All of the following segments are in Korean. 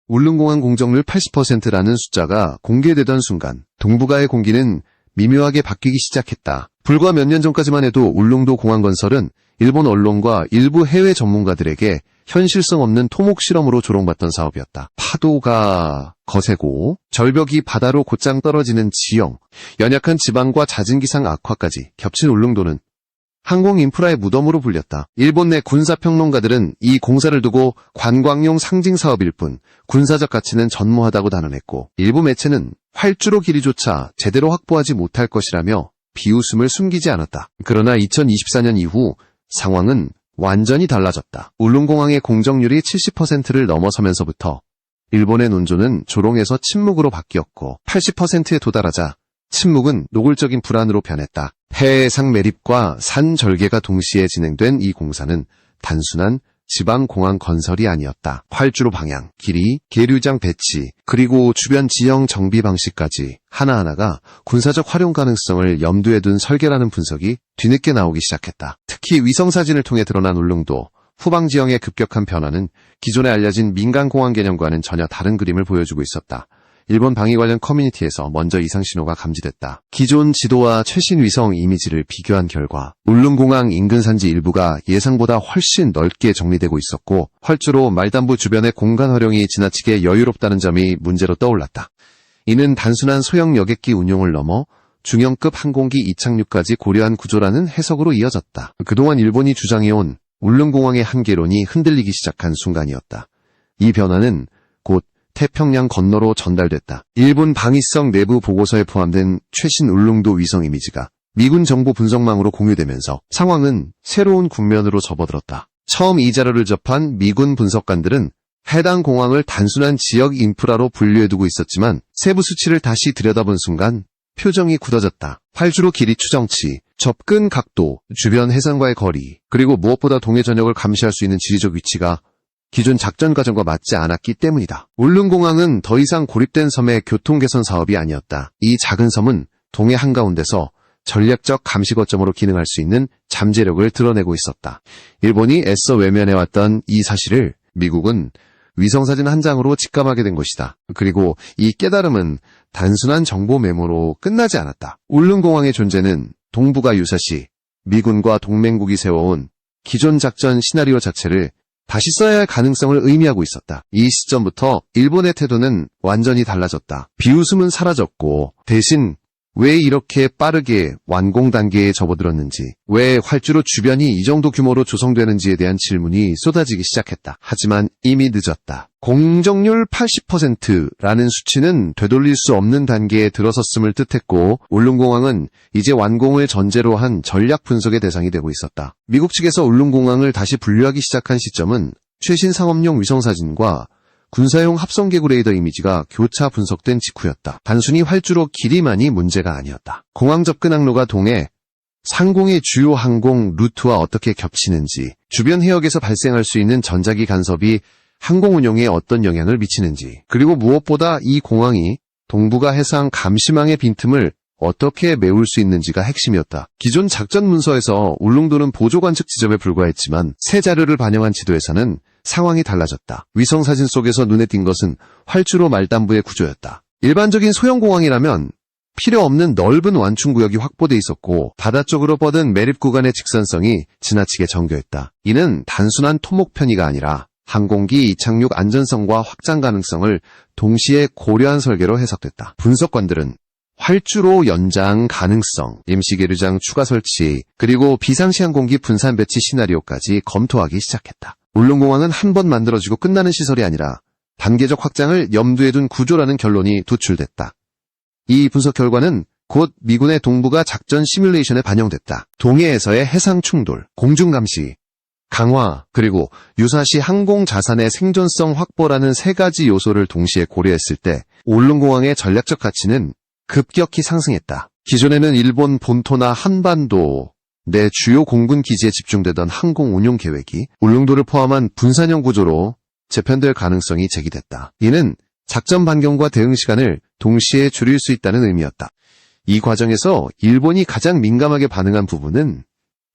울릉공항 공정률 80%라는 숫자가 공개되던 순간 동북아의 공기는 미묘하게 바뀌기 시작했다. 불과 몇 년 전까지만 해도 울릉도 공항 건설은 일본 언론과 일부 해외 전문가들에게 현실성 없는 토목 실험으로 조롱받던 사업이었다. 파도가 거세고 절벽이 바다로 곧장 떨어지는 지형, 연약한 지방과 잦은 기상 악화까지 겹친 울릉도는 항공 인프라의 무덤으로 불렸다. 일본 내 군사평론가들은 이 공사를 두고 관광용 상징 사업일 뿐 군사적 가치는 전무하다고 단언했고, 일부 매체는 활주로 길이조차 제대로 확보하지 못할 것이라며 비웃음을 숨기지 않았다. 그러나 2024년 이후 상황은 완전히 달라졌다. 울릉공항의 공정률이 70%를 넘어서면서부터 일본의 논조는 조롱에서 침묵으로 바뀌었고, 80%에 도달하자 침묵은 노골적인 불안으로 변했다. 해상 매립과 산 절개가 동시에 진행된 이 공사는 단순한 지방공항 건설이 아니었다. 활주로 방향, 길이, 계류장 배치, 그리고 주변 지형 정비 방식까지 하나하나가 군사적 활용 가능성을 염두에 둔 설계라는 분석이 뒤늦게 나오기 시작했다. 특히 위성사진을 통해 드러난 울릉도 후방 지형의 급격한 변화는 기존에 알려진 민간공항 개념과는 전혀 다른 그림을 보여주고 있었다. 일본 방위 관련 커뮤니티에서 먼저 이상 신호가 감지됐다. 기존 지도와 최신 위성 이미지를 비교한 결과 울릉공항 인근 산지 일부가 예상보다 훨씬 넓게 정리되고 있었고, 활주로 말단부 주변의 공간 활용이 지나치게 여유롭다는 점이 문제로 떠올랐다. 이는 단순한 소형 여객기 운용을 넘어 중형급 항공기 이착륙까지 고려한 구조라는 해석으로 이어졌다. 그동안 일본이 주장해온 울릉공항의 한계론이 흔들리기 시작한 순간이었다. 이 변화는 곧 태평양 건너로 전달됐다. 일본 방위성 내부 보고서에 포함된 최신 울릉도 위성 이미지가 미군 정보 분석망으로 공유되면서 상황은 새로운 국면으로 접어들었다. 처음 이 자료를 접한 미군 분석관들은 해당 공항을 단순한 지역 인프라로 분류해두고 있었지만 세부 수치를 다시 들여다본 순간 표정이 굳어졌다. 활주로 길이 추정치, 접근 각도, 주변 해상과의 거리, 그리고 무엇보다 동해 전역을 감시할 수 있는 지리적 위치가 기존 작전 과정과 맞지 않았기 때문이다. 울릉공항은 더 이상 고립된 섬의 교통 개선 사업이 아니었다. 이 작은 섬은 동해 한가운데서 전략적 감시 거점으로 기능할 수 있는 잠재력을 드러내고 있었다. 일본이 애써 외면해왔던 이 사실을 미국은 위성사진 한 장으로 직감하게 된 것이다. 그리고 이 깨달음은 단순한 정보 메모로 끝나지 않았다. 울릉공항의 존재는 동북아 유사시 미군과 동맹국이 세워온 기존 작전 시나리오 자체를 다시 써야 할 가능성을 의미하고 있었다. 이 시점부터 일본의 태도는 완전히 달라졌다. 비웃음은 사라졌고, 대신 왜 이렇게 빠르게 완공 단계에 접어들었는지, 왜 활주로 주변이 이 정도 규모로 조성되는지에 대한 질문이 쏟아지기 시작했다. 하지만 이미 늦었다. 공정률 80%라는 수치는 되돌릴 수 없는 단계에 들어섰음을 뜻했고, 울릉공항은 이제 완공을 전제로 한 전략 분석의 대상이 되고 있었다. 미국 측에서 울릉공항을 다시 분류하기 시작한 시점은 최신 상업용 위성사진과 군사용 합성개구 레이더 이미지가 교차 분석된 직후였다. 단순히 활주로 길이만이 문제가 아니었다. 공항 접근 항로가 동해, 상공의 주요 항공 루트와 어떻게 겹치는지, 주변 해역에서 발생할 수 있는 전자기 간섭이 항공 운용에 어떤 영향을 미치는지, 그리고 무엇보다 이 공항이 동북아 해상 감시망의 빈틈을 어떻게 메울 수 있는지가 핵심이었다. 기존 작전 문서에서 울릉도는 보조 관측 지점에 불과했지만 새 자료를 반영한 지도에서는 상황이 달라졌다. 위성사진 속에서 눈에 띈 것은 활주로 말단부의 구조였다. 일반적인 소형공항이라면 필요 없는 넓은 완충구역이 확보돼 있었고, 바다 쪽으로 뻗은 매립 구간의 직선성이 지나치게 정교했다. 이는 단순한 토목 편의가 아니라 항공기 이착륙 안전성과 확장 가능성을 동시에 고려한 설계로 해석됐다. 분석관들은 활주로 연장 가능성, 임시 계류장 추가 설치, 그리고 비상시 항공기 분산 배치 시나리오까지 검토하기 시작했다. 울릉공항은 한 번 만들어지고 끝나는 시설이 아니라 단계적 확장을 염두에 둔 구조라는 결론이 도출됐다. 이 분석 결과는 곧 미군의 동북아 작전 시뮬레이션에 반영됐다. 동해에서의 해상 충돌, 공중 감시, 강화, 그리고 유사시 항공 자산의 생존성 확보라는 세 가지 요소를 동시에 고려했을 때 울릉공항의 전략적 가치는 급격히 상승했다. 기존에는 일본 본토나 한반도 내 주요 공군 기지에 집중되던 항공 운용 계획이 울릉도를 포함한 분산형 구조로 재편될 가능성이 제기됐다. 이는 작전 반경과 대응 시간을 동시에 줄일 수 있다는 의미였다. 이 과정에서 일본이 가장 민감하게 반응한 부분은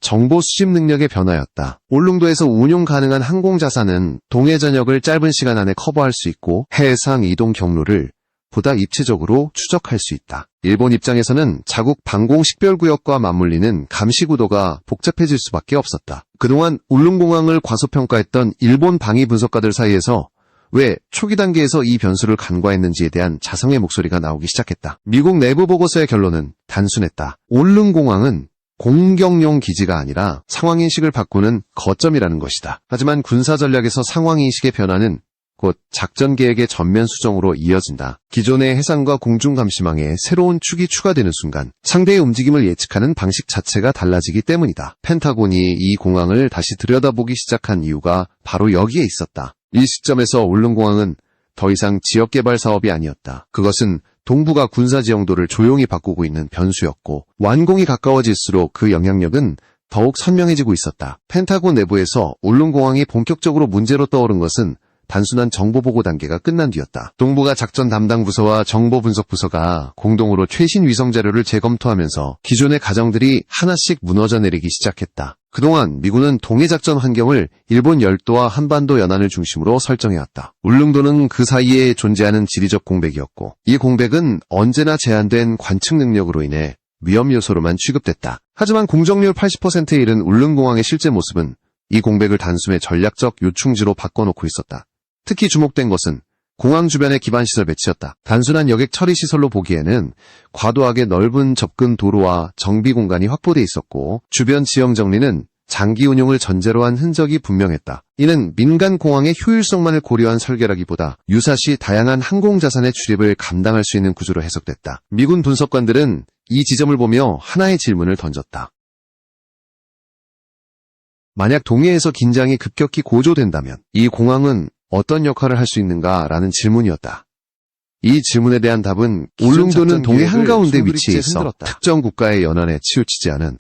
정보 수집 능력의 변화였다. 울릉도에서 운용 가능한 항공자산은 동해 전역을 짧은 시간 안에 커버할 수 있고 해상 이동 경로를 보다 입체적으로 추적할 수 있다. 일본 입장에서는 자국 방공 식별구역과 맞물리는 감시구도가 복잡해질 수밖에 없었다. 그동안 울릉공항을 과소평가했던 일본 방위 분석가들 사이에서 왜 초기 단계에서 이 변수를 간과했는지에 대한 자성의 목소리가 나오기 시작했다. 미국 내부 보고서의 결론은 단순했다. 울릉공항은 공격용 기지가 아니라 상황인식을 바꾸는 거점이라는 것이다. 하지만 군사전략에서 상황인식의 변화는 곧 작전 계획의 전면 수정으로 이어진다. 기존의 해상과 공중 감시망에 새로운 축이 추가되는 순간 상대의 움직임을 예측하는 방식 자체가 달라지기 때문이다. 펜타곤이 이 공항을 다시 들여다보기 시작한 이유가 바로 여기에 있었다. 이 시점에서 울릉공항은 더 이상 지역개발 사업이 아니었다. 그것은 동북아 군사지형도를 조용히 바꾸고 있는 변수였고 완공이 가까워질수록 그 영향력은 더욱 선명해지고 있었다. 펜타곤 내부에서 울릉공항이 본격적으로 문제로 떠오른 것은 단순한 정보보고 단계가 끝난 뒤였다. 동북아 작전 담당 부서와 정보분석부서가 공동으로 최신 위성 자료를 재검토하면서 기존의 가정들이 하나씩 무너져 내리기 시작했다. 그동안 미군은 동해작전 환경을 일본 열도와 한반도 연안을 중심으로 설정해왔다. 울릉도는 그 사이에 존재하는 지리적 공백이었고 이 공백은 언제나 제한된 관측 능력으로 인해 위험 요소로만 취급됐다. 하지만 공정률 80%에 이른 울릉공항의 실제 모습은 이 공백을 단숨에 전략적 요충지로 바꿔놓고 있었다. 특히 주목된 것은 공항 주변의 기반시설 배치였다. 단순한 여객 처리 시설로 보기에는 과도하게 넓은 접근 도로와 정비 공간이 확보돼 있었고 주변 지형 정리는 장기 운용을 전제로 한 흔적이 분명했다. 이는 민간 공항의 효율성만을 고려한 설계라기보다 유사시 다양한 항공자산의 출입을 감당할 수 있는 구조로 해석됐다. 미군 분석관들은 이 지점을 보며 하나의 질문을 던졌다. 만약 동해에서 긴장이 급격히 고조된다면 이 공항은 어떤 역할을 할 수 있는가라는 질문이었다. 이 질문에 대한 답은 울릉도는 동해 한가운데 위치해 있어 특정 국가의 연안에 치우치지 않은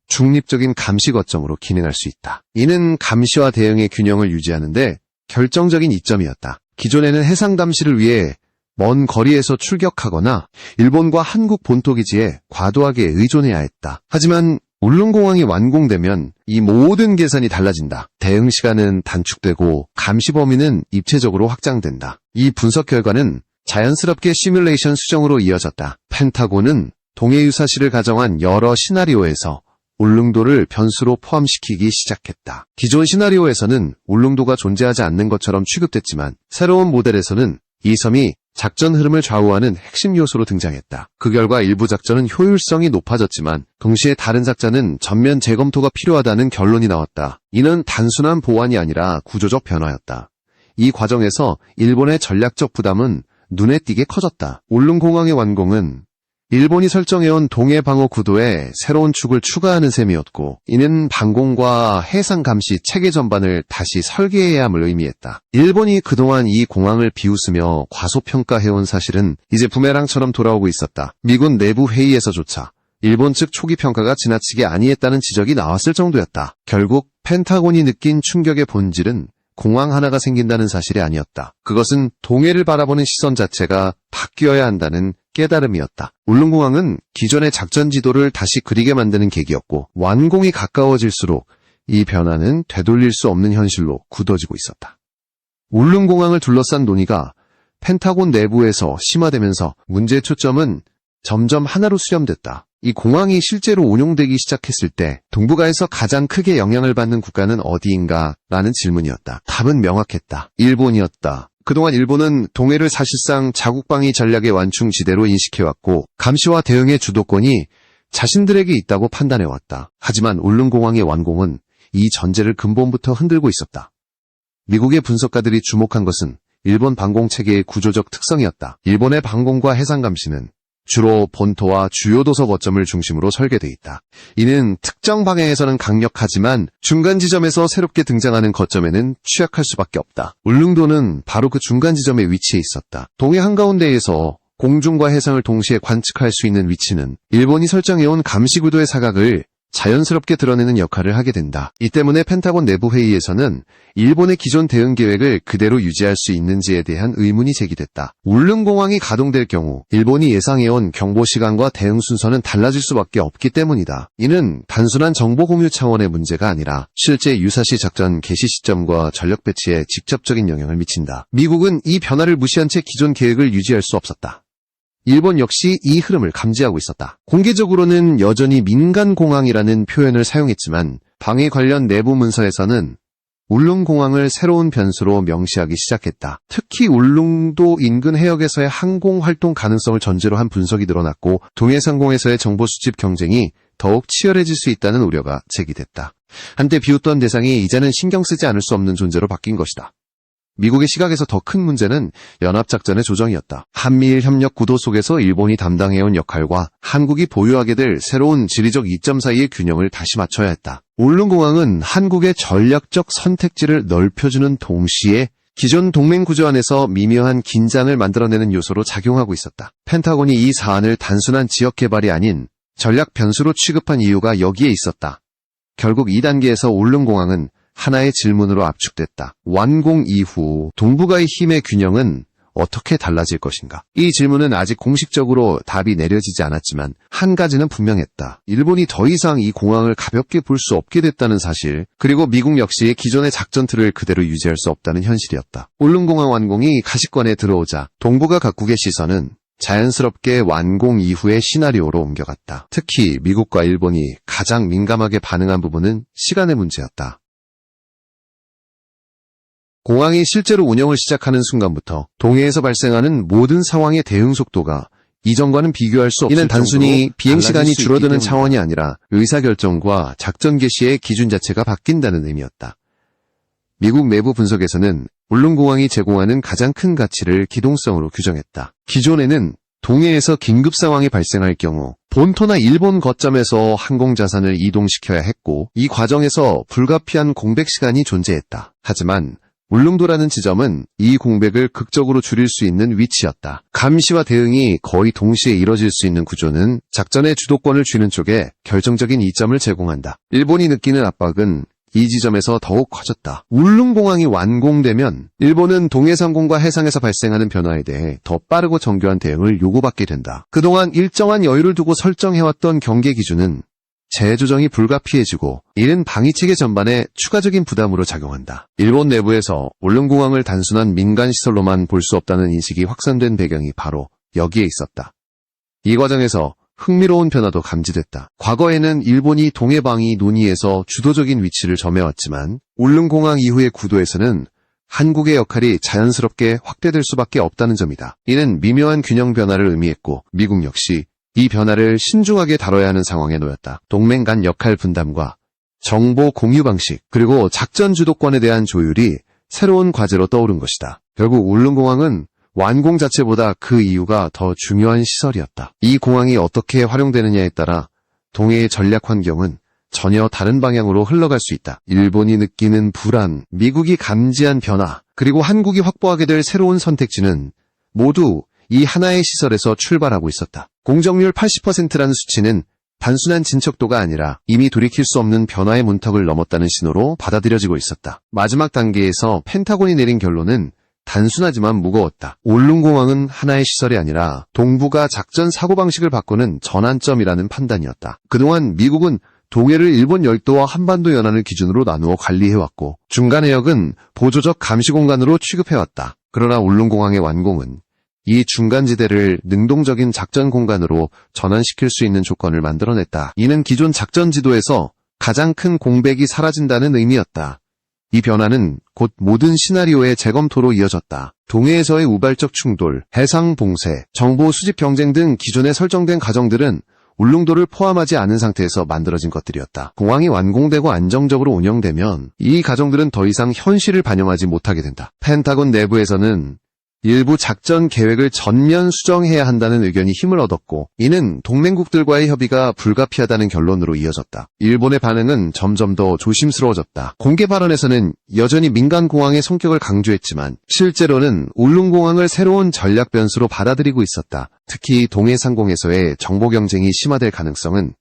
중립적인 감시 거점으로 기능할 수 있다. 이는 감시와 대응의 균형을 유지하는데 결정적인 이점이었다. 기존에는 해상 감시를 위해 먼 거리에서 출격하거나 일본과 한국 본토기지에 과도하게 의존해야 했다. 하지만 울릉공항이 완공되면 이 모든 계산이 달라진다. 대응 시간은 단축되고 감시 범위는 입체적으로 확장된다. 이 분석 결과는 자연스럽게 시뮬레이션 수정으로 이어졌다. 펜타곤은 동해 유사시를 가정한 여러 시나리오에서 울릉도를 변수로 포함시키기 시작했다. 기존 시나리오에서는 울릉도가 존재하지 않는 것처럼 취급됐지만 새로운 모델에서는 이 섬이 작전 흐름을 좌우하는 핵심 요소로 등장했다. 그 결과 일부 작전은 효율성이 높아졌지만 동시에 다른 작전은 전면 재검토가 필요하다는 결론이 나왔다. 이는 단순한 보완이 아니라 구조적 변화였다. 이 과정에서 일본의 전략적 부담은 눈에 띄게 커졌다. 울릉공항의 완공은 일본이 설정해온 동해 방어 구도에 새로운 축을 추가하는 셈이었고 이는 방공과 해상 감시 체계 전반을 다시 설계해야 함을 의미했다. 일본이 그동안 이 공항을 비웃으며 과소평가해온 사실은 이제 부메랑처럼 돌아오고 있었다. 미군 내부 회의에서조차 일본 측 초기 평가가 지나치게 아니했다는 지적이 나왔을 정도였다. 결국 펜타곤이 느낀 충격의 본질은 공항 하나가 생긴다는 사실이 아니었다. 그것은 동해를 바라보는 시선 자체가 바뀌어야 한다는 깨달음이었다. 울릉공항은 기존의 작전 지도를 다시 그리게 만드는 계기였고 완공이 가까워질수록 이 변화는 되돌릴 수 없는 현실로 굳어지고 있었다. 울릉공항을 둘러싼 논의가 펜타곤 내부에서 심화되면서 문제의 초점은 점점 하나로 수렴됐다. 이 공항이 실제로 운용되기 시작했을 때 동북아에서 가장 크게 영향을 받는 국가는 어디인가? 라는 질문이었다. 답은 명확했다. 일본이었다. 그동안 일본은 동해를 사실상 자국방위 전략의 완충지대로 인식해왔고 감시와 대응의 주도권이 자신들에게 있다고 판단해왔다. 하지만 울릉공항의 완공은 이 전제를 근본부터 흔들고 있었다. 미국의 분석가들이 주목한 것은 일본 방공체계의 구조적 특성이었다. 일본의 방공과 해상 감시는 주로 본토와 주요 도서 거점을 중심으로 설계되어 있다. 이는 특정 방향에서는 강력하지만 중간 지점에서 새롭게 등장하는 거점에는 취약할 수밖에 없다. 울릉도는 바로 그 중간 지점에 위치해 있었다. 동해 한가운데에서 공중과 해상을 동시에 관측할 수 있는 위치는 일본이 설정해온 감시구도의 사각을 자연스럽게 드러내는 역할을 하게 된다. 이 때문에 펜타곤 내부 회의에서는 일본의 기존 대응 계획을 그대로 유지할 수 있는지에 대한 의문이 제기됐다. 울릉공항이 가동될 경우 일본이 예상해온 경보 시간과 대응 순서는 달라질 수밖에 없기 때문이다. 이는 단순한 정보 공유 차원의 문제가 아니라 실제 유사시 작전 개시 시점과 전력 배치에 직접적인 영향을 미친다. 미국은 이 변화를 무시한 채 기존 계획을 유지할 수 없었다. 일본 역시 이 흐름을 감지하고 있었다. 공개적으로는 여전히 민간공항이라는 표현을 사용했지만 방위 관련 내부 문서에서는 울릉공항을 새로운 변수로 명시하기 시작했다. 특히 울릉도 인근 해역에서의 항공활동 가능성을 전제로 한 분석이 늘어났고 동해상공에서의 정보 수집 경쟁이 더욱 치열해질 수 있다는 우려가 제기됐다. 한때 비웃던 대상이 이제는 신경 쓰지 않을 수 없는 존재로 바뀐 것이다. 미국의 시각에서 더 큰 문제는 연합작전의 조정이었다. 한미일 협력 구도 속에서 일본이 담당해온 역할과 한국이 보유하게 될 새로운 지리적 이점 사이의 균형을 다시 맞춰야 했다. 울릉공항은 한국의 전략적 선택지를 넓혀주는 동시에 기존 동맹 구조 안에서 미묘한 긴장을 만들어내는 요소로 작용하고 있었다. 펜타곤이 이 사안을 단순한 지역 개발이 아닌 전략 변수로 취급한 이유가 여기에 있었다. 결국 2단계에서 울릉공항은 하나의 질문으로 압축됐다. 완공 이후 동북아의 힘의 균형은 어떻게 달라질 것인가? 이 질문은 아직 공식적으로 답이 내려지지 않았지만 한 가지는 분명했다. 일본이 더 이상 이 공항을 가볍게 볼 수 없게 됐다는 사실, 그리고 미국 역시 기존의 작전 틀을 그대로 유지할 수 없다는 현실이었다. 울릉공항 완공이 가시권에 들어오자 동북아 각국의 시선은 자연스럽게 완공 이후의 시나리오로 옮겨갔다. 특히 미국과 일본이 가장 민감하게 반응한 부분은 시간의 문제였다. 공항이 실제로 운영을 시작하는 순간부터 동해에서 발생하는 모든 상황의 대응 속도가 이전과는 비교할 수 없을 이는 단순히 비행시간이 줄어드는 차원이 아니라 의사결정과 작전 개시의 기준 자체가 바뀐다는 의미였다. 미국 내부 분석에서는 울릉공항이 제공하는 가장 큰 가치를 기동성으로 규정했다. 기존에는 동해에서 긴급 상황이 발생할 경우 본토나 일본 거점에서 항공자산을 이동시켜야 했고 이 과정에서 불가피한 공백 시간이 존재했다. 하지만 울릉도라는 지점은 이 공백을 극적으로 줄일 수 있는 위치였다. 감시와 대응이 거의 동시에 이뤄질 수 있는 구조는 작전의 주도권을 쥐는 쪽에 결정적인 이점을 제공한다. 일본이 느끼는 압박은 이 지점에서 더욱 커졌다. 울릉공항이 완공되면 일본은 동해상공과 해상에서 발생하는 변화에 대해 더 빠르고 정교한 대응을 요구받게 된다. 그동안 일정한 여유를 두고 설정해왔던 경계 기준은 재조정이 불가피해지고 이는 방위체계 전반에 추가적인 부담으로 작용한다. 일본 내부에서 울릉공항을 단순한 민간시설로만 볼 수 없다는 인식이 확산된 배경이 바로 여기에 있었다. 이 과정에서 흥미로운 변화도 감지됐다. 과거에는 일본이 동해방위 논의에서 주도적인 위치를 점해왔지만 울릉공항 이후의 구도에서는 한국의 역할이 자연스럽게 확대될 수밖에 없다는 점이다. 이는 미묘한 균형 변화를 의미했고 미국 역시 이 변화를 신중하게 다뤄야 하는 상황에 놓였다. 동맹 간 역할 분담과 정보 공유 방식, 그리고 작전 주도권에 대한 조율이 새로운 과제로 떠오른 것이다. 결국 울릉공항은 완공 자체보다 그 이유가 더 중요한 시설이었다. 이 공항이 어떻게 활용되느냐에 따라 동해의 전략 환경은 전혀 다른 방향으로 흘러갈 수 있다. 일본이 느끼는 불안, 미국이 감지한 변화, 그리고 한국이 확보하게 될 새로운 선택지는 모두 이 하나의 시설에서 출발하고 있었다. 공정률 80%라는 수치는 단순한 진척도가 아니라 이미 돌이킬 수 없는 변화의 문턱을 넘었다는 신호로 받아들여지고 있었다. 마지막 단계에서 펜타곤이 내린 결론은 단순하지만 무거웠다. 울릉공항은 하나의 시설이 아니라 동북아 작전 사고방식을 바꾸는 전환점이라는 판단이었다. 그동안 미국은 동해를 일본 열도와 한반도 연안을 기준으로 나누어 관리해왔고 중간 해역은 보조적 감시 공간으로 취급해왔다. 그러나 울릉공항의 완공은 이 중간지대를 능동적인 작전 공간으로 전환시킬 수 있는 조건을 만들어냈다. 이는 기존 작전 지도에서 가장 큰 공백이 사라진다는 의미였다. 이 변화는 곧 모든 시나리오의 재검토로 이어졌다. 동해에서의 우발적 충돌, 해상 봉쇄, 정보 수집 경쟁 등 기존에 설정된 가정들은 울릉도를 포함하지 않은 상태에서 만들어진 것들이었다. 공항이 완공되고 안정적으로 운영되면 이 가정들은 더 이상 현실을 반영하지 못하게 된다. 펜타곤 내부에서는 일부 작전 계획을 전면 수정해야 한다는 의견이 힘을 얻었고 이는 동맹국들과의 협의가 불가피하다는 결론으로 이어졌다. 일본의 반응은 점점 더 조심스러워졌다. 공개 발언에서는 여전히 민간공항의 성격을 강조했지만 실제로는 울릉공항을 새로운 전략 변수로 받아들이고 있었다. 특히 동해상공에서의 정보 경쟁이 심화될 가능성은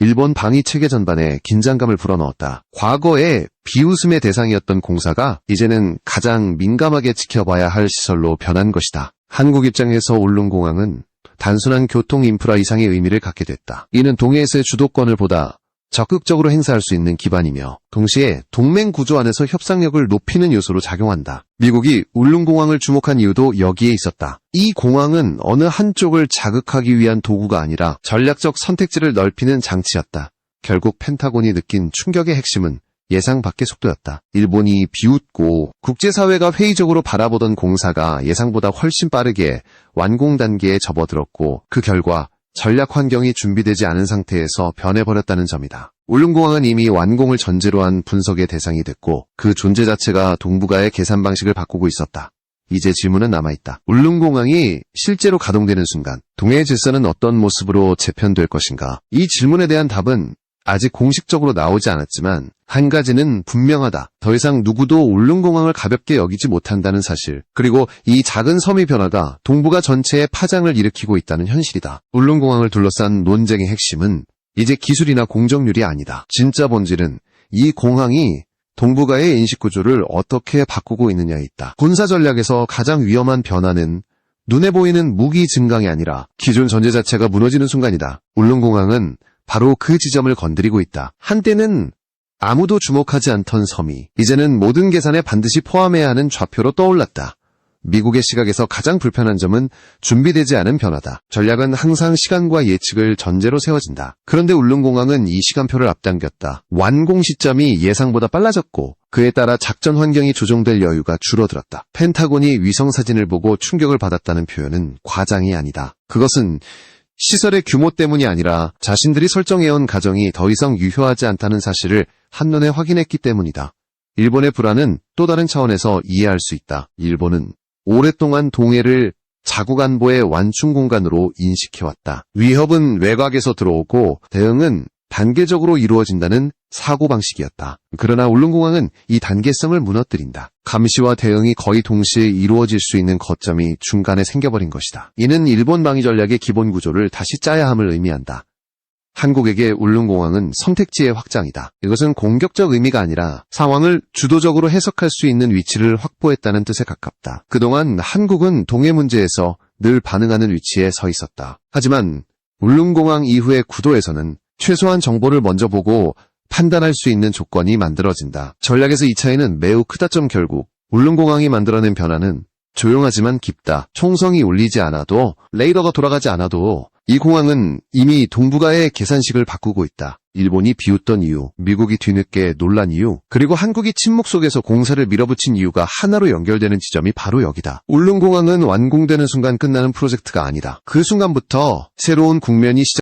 일본 방위 체계 전반에 긴장감을 불어넣었다. 과거에 비웃음의 대상이었던 공사가 이제는 가장 민감하게 지켜봐야 할 시설로 변한 것이다. 한국 입장에서 울릉공항은 단순한 교통 인프라 이상의 의미를 갖게 됐다. 이는 동해에서의 주도권을 보다 적극적으로 행사할 수 있는 기반이며 동시에 동맹 구조 안에서 협상력을 높이는 요소로 작용한다. 미국이 울릉공항을 주목한 이유도 여기에 있었다. 이 공항은 어느 한쪽을 자극하기 위한 도구가 아니라 전략적 선택지를 넓히는 장치였다. 결국 펜타곤이 느낀 충격의 핵심은 예상 밖의 속도였다. 일본이 비웃고 국제사회가 회의적으로 바라보던 공사가 예상보다 훨씬 빠르게 완공 단계에 접어들었고 그 결과 전략 환경이 준비되지 않은 상태에서 변해버렸다는 점이다. 울릉공항은 이미 완공을 전제로 한 분석의 대상이 됐고 그 존재 자체가 동북아의 계산 방식을 바꾸고 있었다. 이제 질문은 남아있다. 울릉공항이 실제로 가동되는 순간 동해의 질서는 어떤 모습으로 재편될 것인가? 이 질문에 대한 답은 아직 공식적으로 나오지 않았지만 한 가지는 분명하다. 더 이상 누구도 울릉공항을 가볍게 여기지 못한다는 사실. 그리고 이 작은 섬의 변화가 동북아 전체에 파장을 일으키고 있다는 현실이다. 울릉공항을 둘러싼 논쟁의 핵심은 이제 기술이나 공정률이 아니다. 진짜 본질은 이 공항이 동북아의 인식구조를 어떻게 바꾸고 있느냐에 있다. 군사 전략에서 가장 위험한 변화는 눈에 보이는 무기 증강이 아니라 기존 전제 자체가 무너지는 순간이다. 울릉공항은 바로 그 지점을 건드리고 있다. 한때는 아무도 주목하지 않던 섬이 이제는 모든 계산에 반드시 포함해야 하는 좌표로 떠올랐다. 미국의 시각에서 가장 불편한 점은 준비되지 않은 변화다. 전략은 항상 시간과 예측을 전제로 세워진다. 그런데 울릉공항은 이 시간표를 앞당겼다. 완공 시점이 예상보다 빨라졌고 그에 따라 작전 환경이 조정될 여유가 줄어들었다. 펜타곤이 위성 사진을 보고 충격을 받았다는 표현은 과장이 아니다. 그것은 시설의 규모 때문이 아니라 자신들이 설정해온 가정이 더 이상 유효하지 않다는 사실을 한눈에 확인했기 때문이다. 일본의 불안은 또 다른 차원에서 이해할 수 있다. 일본은 오랫동안 동해를 자국 안보의 완충 공간으로 인식해왔다. 위협은 외곽에서 들어오고 대응은 단계적으로 이루어진다는 사고방식이었다. 그러나 울릉공항은 이 단계성을 무너뜨린다. 감시와 대응이 거의 동시에 이루어질 수 있는 거점이 중간에 생겨버린 것이다. 이는 일본 방위 전략의 기본 구조를 다시 짜야 함을 의미한다. 한국에게 울릉공항은 선택지의 확장이다. 이것은 공격적 의미가 아니라 상황을 주도적으로 해석할 수 있는 위치를 확보했다는 뜻에 가깝다. 그동안 한국은 동해 문제에서 늘 반응하는 위치에 서 있었다. 하지만 울릉공항 이후의 구도에서는 최소한 정보를 먼저 보고 판단할 수 있는 조건이 만들어진다. 전략에서 이 차이는 매우 크다. 결국 울릉공항이 만들어낸 변화는 조용하지만 깊다. 총성이 울리지 않아도 레이더가 돌아가지 않아도 이 공항은 이미 동북아의 계산식을 바꾸고 있다. 일본이 비웃던 이유, 미국이 뒤늦게 놀란 이유, 그리고 한국이 침묵 속에서 공사를 밀어붙인 이유가 하나로 연결되는 지점이 바로 여기다. 울릉공항은 완공되는 순간 끝나는 프로젝트가 아니다. 그 순간부터 새로운 국면이 시작